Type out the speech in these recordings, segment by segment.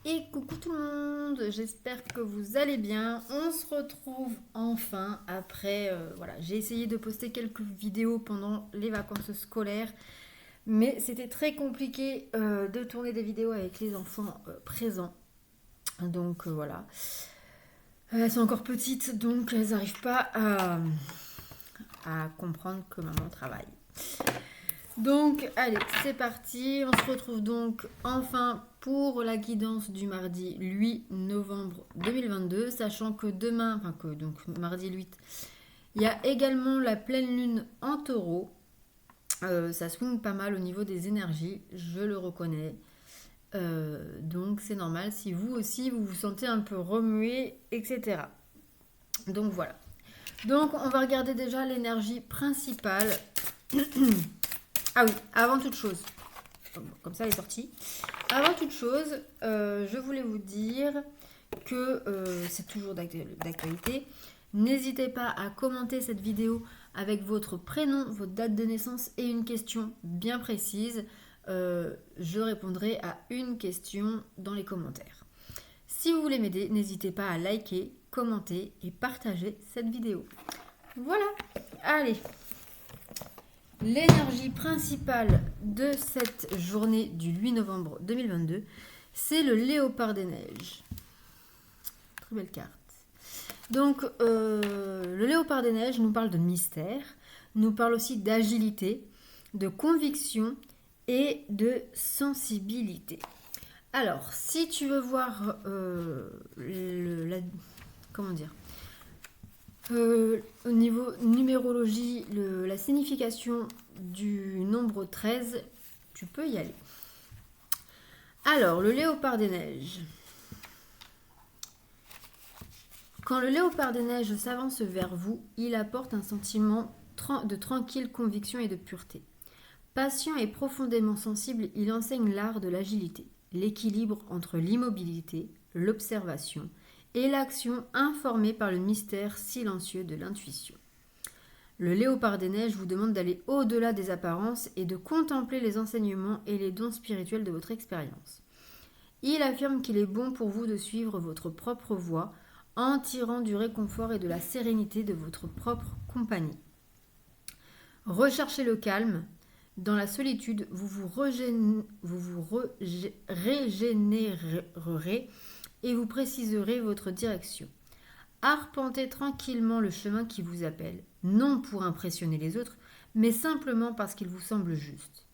Et coucou tout le monde, j'espère que vous allez bien. On se retrouve enfin après, voilà, j'ai essayé de poster quelques vidéos pendant les vacances scolaires, mais c'était très compliqué de tourner des vidéos avec les enfants présents. Donc voilà, elles sont encore petites, donc elles n'arrivent pas à comprendre que maman travaille. Donc, allez, c'est parti. On se retrouve donc enfin pour la guidance du mardi 8 novembre 2022, sachant que demain, enfin que donc mardi 8, il y a également la pleine lune en taureau. Ça swing pas mal au niveau des énergies, je le reconnais. Donc c'est normal si vous aussi vous vous sentez un peu remué, etc. Donc voilà. Donc on va regarder déjà l'énergie principale. Ah oui, avant toute chose, comme ça elle est sortie. Avant toute chose, je voulais vous dire que c'est toujours d'actualité. N'hésitez pas à commenter cette vidéo avec votre prénom, votre date de naissance et une question bien précise. Je répondrai à une question dans les commentaires. Si vous voulez m'aider, n'hésitez pas à liker, commenter et partager cette vidéo. Voilà, allez. L'énergie principale de cette journée du 8 novembre 2022, c'est le léopard des neiges. Très belle carte. Donc, le léopard des neiges nous parle de mystère, nous parle aussi d'agilité, de conviction et de sensibilité. Alors, si tu veux voir comment dire, au niveau numérologie, la signification du nombre 13, tu peux y aller. Alors, le léopard des neiges. Quand le léopard des neiges s'avance vers vous, il apporte un sentiment de tranquille conviction et de pureté. Patient et profondément sensible, il enseigne l'art de l'agilité, l'équilibre entre l'immobilité, l'observation et l'action informée par le mystère silencieux de l'intuition. Le léopard des neiges vous demande d'aller au-delà des apparences et de contempler les enseignements et les dons spirituels de votre expérience. Il affirme qu'il est bon pour vous de suivre votre propre voie en tirant du réconfort et de la sérénité de votre propre compagnie. Recherchez le calme. Dans la solitude, vous vous régénérerez et vous préciserez votre direction. Arpentez tranquillement le chemin qui vous appelle, non pour impressionner les autres, mais simplement parce qu'il vous semble juste.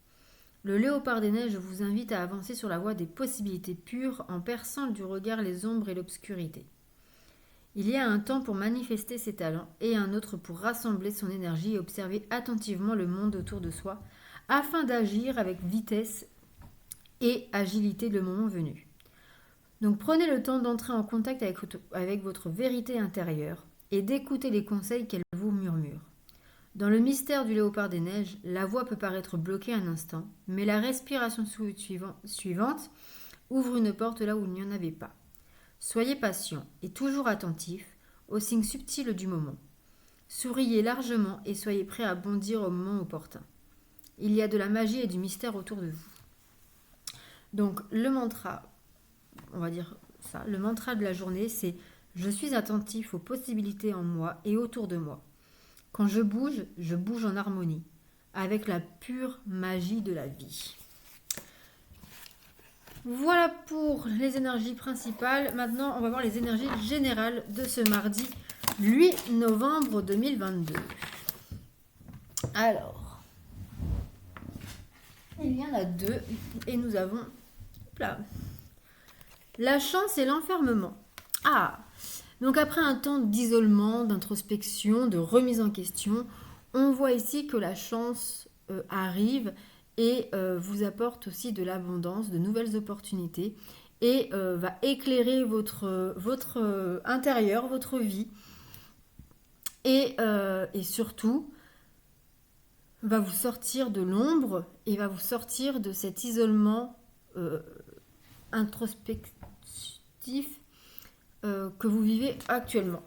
Le léopard des neiges vous invite à avancer sur la voie des possibilités pures en perçant du regard les ombres et l'obscurité. Il y a un temps pour manifester ses talents et un autre pour rassembler son énergie et observer attentivement le monde autour de soi afin d'agir avec vitesse et agilité le moment venu. Donc prenez le temps d'entrer en contact avec votre vérité intérieure et d'écouter les conseils qu'elle vous murmure. Dans le mystère du léopard des neiges, la voix peut paraître bloquée un instant, mais la respiration suivante ouvre une porte là où il n'y en avait pas. Soyez patient et toujours attentif aux signes subtils du moment. Souriez largement et soyez prêt à bondir au moment opportun. Il y a de la magie et du mystère autour de vous. Donc le mantra, on va dire ça, le mantra de la journée, c'est « Je suis attentif aux possibilités en moi et autour de moi. Quand je bouge en harmonie, avec la pure magie de la vie. » Voilà pour les énergies principales. Maintenant, on va voir les énergies générales de ce mardi 8 novembre 2022. Alors, il y en a deux et nous avons là, la chance et l'enfermement. Ah, donc après un temps d'isolement, d'introspection, de remise en question, on voit ici que la chance arrive et vous apporte aussi de l'abondance, de nouvelles opportunités et va éclairer votre intérieur, votre vie et surtout va vous sortir de l'ombre et va vous sortir de cet isolement introspectif que vous vivez actuellement.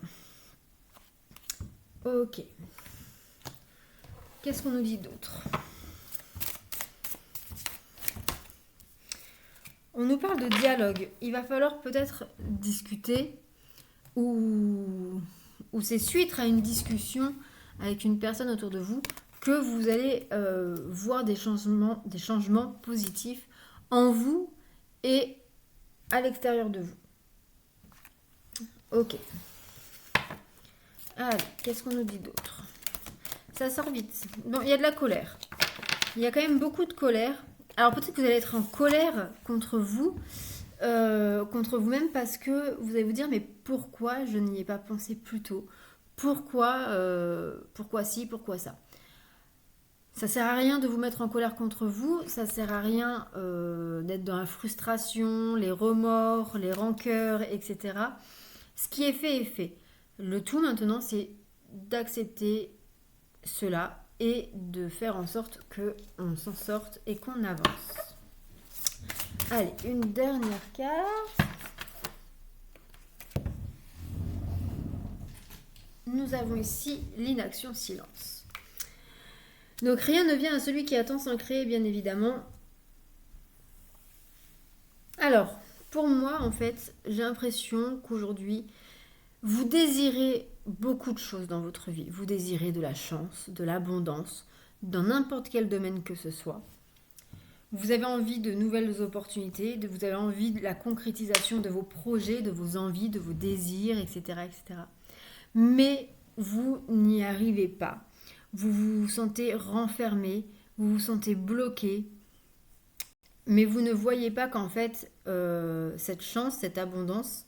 Ok. Qu'est-ce qu'on nous dit d'autre ? On nous parle de dialogue. Il va falloir peut-être discuter ou c'est suite à une discussion avec une personne autour de vous que vous allez voir des changements positifs en vous et à l'extérieur de vous. Ok. Allez, qu'est-ce qu'on nous dit d'autre? Ça sort vite. Bon, il y a de la colère. Il y a quand même beaucoup de colère. Alors peut-être que vous allez être en colère contre vous-même parce que vous allez vous dire mais pourquoi je n'y ai pas pensé plus tôt? Pourquoi ci, pourquoi ça? Ça sert à rien de vous mettre en colère contre vous, ça sert à rien d'être dans la frustration, les remords, les rancœurs, etc. Ce qui est fait est fait. Le tout maintenant, c'est d'accepter cela et de faire en sorte qu'on s'en sorte et qu'on avance. Allez, une dernière carte. Nous avons ici l'inaction silence. Donc rien ne vient à celui qui attend sans créer, bien évidemment. Alors, pour moi, en fait, j'ai l'impression qu'aujourd'hui, vous désirez beaucoup de choses dans votre vie. Vous désirez de la chance, de l'abondance, dans n'importe quel domaine que ce soit. Vous avez envie de nouvelles opportunités, vous avez envie de la concrétisation de vos projets, de vos envies, de vos désirs, etc. etc. Mais vous n'y arrivez pas. Vous vous sentez renfermé, vous vous sentez bloqué, mais vous ne voyez pas qu'en fait, cette chance, cette abondance,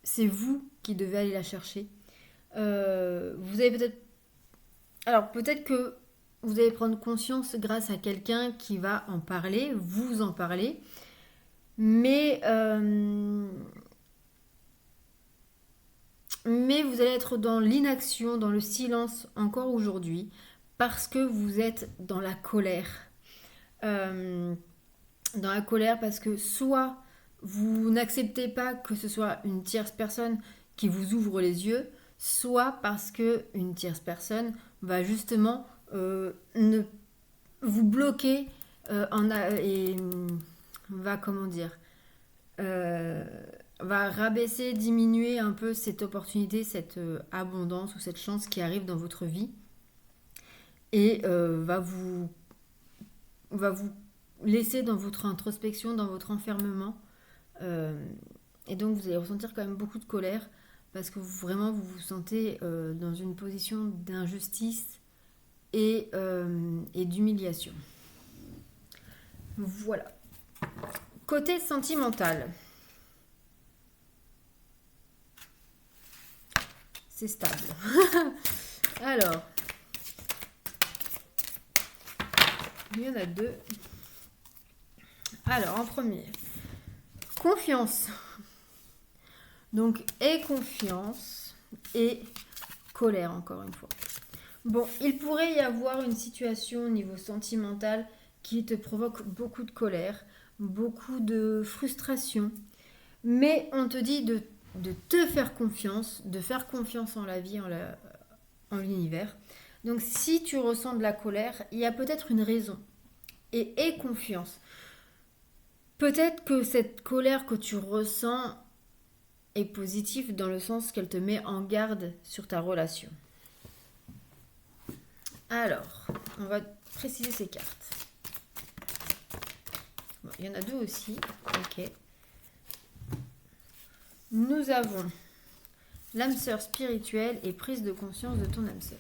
c'est vous qui devez aller la chercher. Vous avez peut-être... Alors peut-être que vous allez prendre conscience grâce à quelqu'un qui va en parler, vous en parler, mais vous allez être dans l'inaction, dans le silence encore aujourd'hui, parce que vous êtes dans la colère. Dans la colère parce que soit vous n'acceptez pas que ce soit une tierce personne qui vous ouvre les yeux, soit parce que une tierce personne va justement ne vous bloquer et va comment dire va rabaisser, diminuer un peu cette opportunité, cette abondance ou cette chance qui arrive dans votre vie et va vous laisser dans votre introspection, dans votre enfermement. Et donc vous allez ressentir quand même beaucoup de colère parce que vraiment vous vous sentez dans une position d'injustice et d'humiliation. Voilà. Côté sentimental. C'est stable. Alors, il y en a deux. Alors, en premier, confiance. Donc, et confiance et colère, encore une fois. Bon, il pourrait y avoir une situation au niveau sentimental qui te provoque beaucoup de colère, beaucoup de frustration, mais on te dit de te faire confiance, de faire confiance en la vie, en l'univers. Donc si tu ressens de la colère, il y a peut-être une raison. Et aie confiance. Peut-être que cette colère que tu ressens est positive dans le sens qu'elle te met en garde sur ta relation. Alors, on va préciser ces cartes. Bon, il y en a deux aussi. Ok. Nous avons l'âme sœur spirituelle et prise de conscience de ton âme sœur.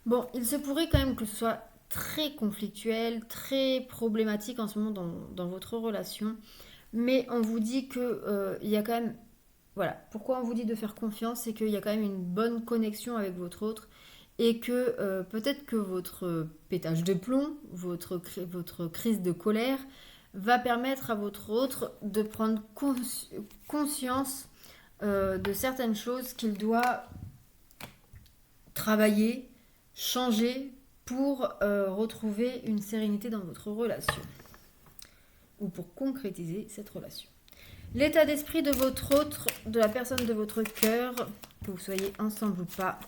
Bon, il se pourrait quand même que ce soit très conflictuel, très problématique en ce moment dans votre relation. Mais on vous dit que il y a quand même... Voilà, pourquoi on vous dit de faire confiance, c'est qu'il y a quand même une bonne connexion avec votre autre et que peut-être que votre pétage de plomb, votre crise de colère va permettre à votre autre de prendre conscience de certaines choses qu'il doit travailler, changer pour retrouver une sérénité dans votre relation ou pour concrétiser cette relation. L'état d'esprit de votre autre, de la personne de votre cœur, que vous soyez ensemble ou pas.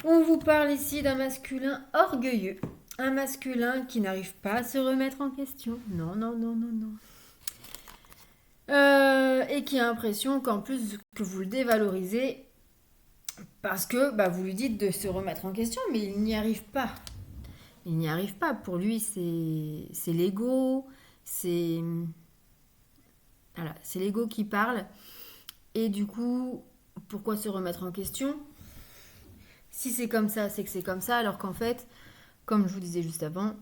On vous parle ici d'un masculin orgueilleux un masculin qui n'arrive pas à se remettre en question. Non, non, non, non, non. Et qui a l'impression qu'en plus que vous le dévalorisez parce que bah, vous lui dites de se remettre en question, mais il n'y arrive pas. Il n'y arrive pas. Pour lui, c'est l'ego, c'est voilà, c'est l'ego qui parle. Et du coup, pourquoi se remettre en question? Si c'est comme ça, c'est que c'est comme ça, alors qu'en fait, comme je vous disais juste avant,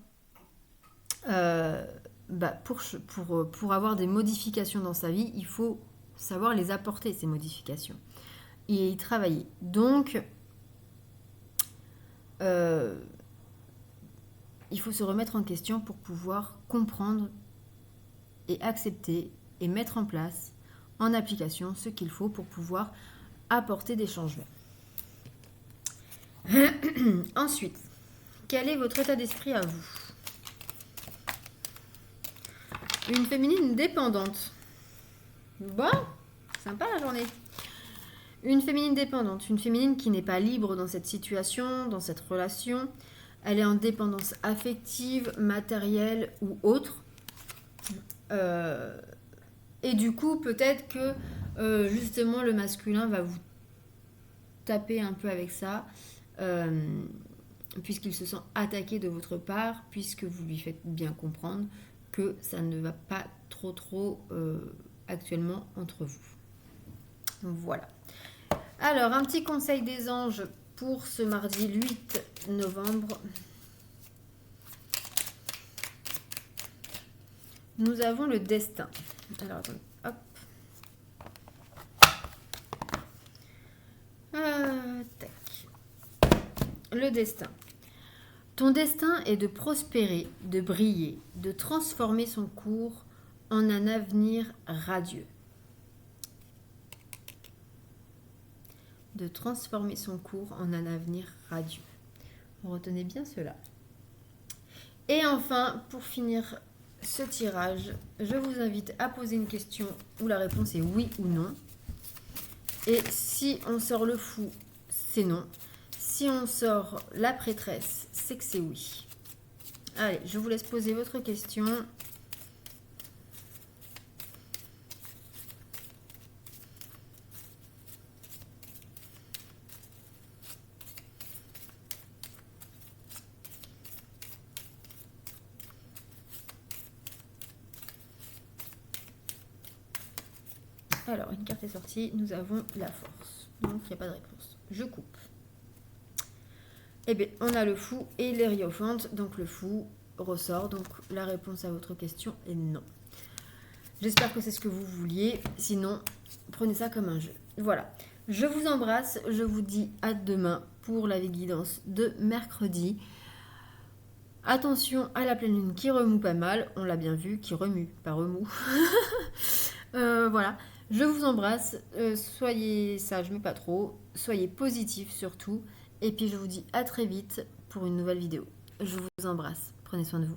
euh, bah pour avoir des modifications dans sa vie, il faut savoir les apporter, ces modifications, et y travailler. Donc, euh, il faut se remettre en question pour pouvoir comprendre et accepter et mettre en place, en application, ce qu'il faut pour pouvoir apporter des changements. Ensuite, quel est votre état d'esprit à vous? Une féminine dépendante. Bon, sympa la journée. Une féminine dépendante, une féminine qui n'est pas libre dans cette situation, dans cette relation. Elle est en dépendance affective, matérielle ou autre. Et du coup, peut-être que justement le masculin va vous taper un peu avec ça, puisqu'il se sent attaqué de votre part, puisque vous lui faites bien comprendre que ça ne va pas trop actuellement entre vous. Donc voilà. Alors, un petit conseil des anges pour ce mardi 8 novembre. Nous avons le destin. Alors, attendez, hop. Tac. Le destin. Ton destin est de prospérer, de briller, de transformer son cours en un avenir radieux. De transformer son cours en un avenir radieux. Retenez bien cela. Et enfin, pour finir ce tirage, je vous invite à poser une question où la réponse est oui ou non. Et si on sort le fou, c'est non. Si on sort la prêtresse, c'est que c'est oui. Allez, je vous laisse poser votre question. Alors, une carte est sortie, nous avons la force. Donc, il n'y a pas de réponse. Je coupe. Eh bien, on a le fou et l'Hierophante. Donc, le fou ressort. Donc, la réponse à votre question est non. J'espère que c'est ce que vous vouliez. Sinon, prenez ça comme un jeu. Voilà. Je vous embrasse. Je vous dis à demain pour la guidance de mercredi. Attention à la pleine lune qui remue pas mal. On l'a bien vu, qui remue, pas remue. Voilà. Je vous embrasse, soyez sages mais pas trop, soyez positifs surtout, et puis je vous dis à très vite pour une nouvelle vidéo. Je vous embrasse, prenez soin de vous.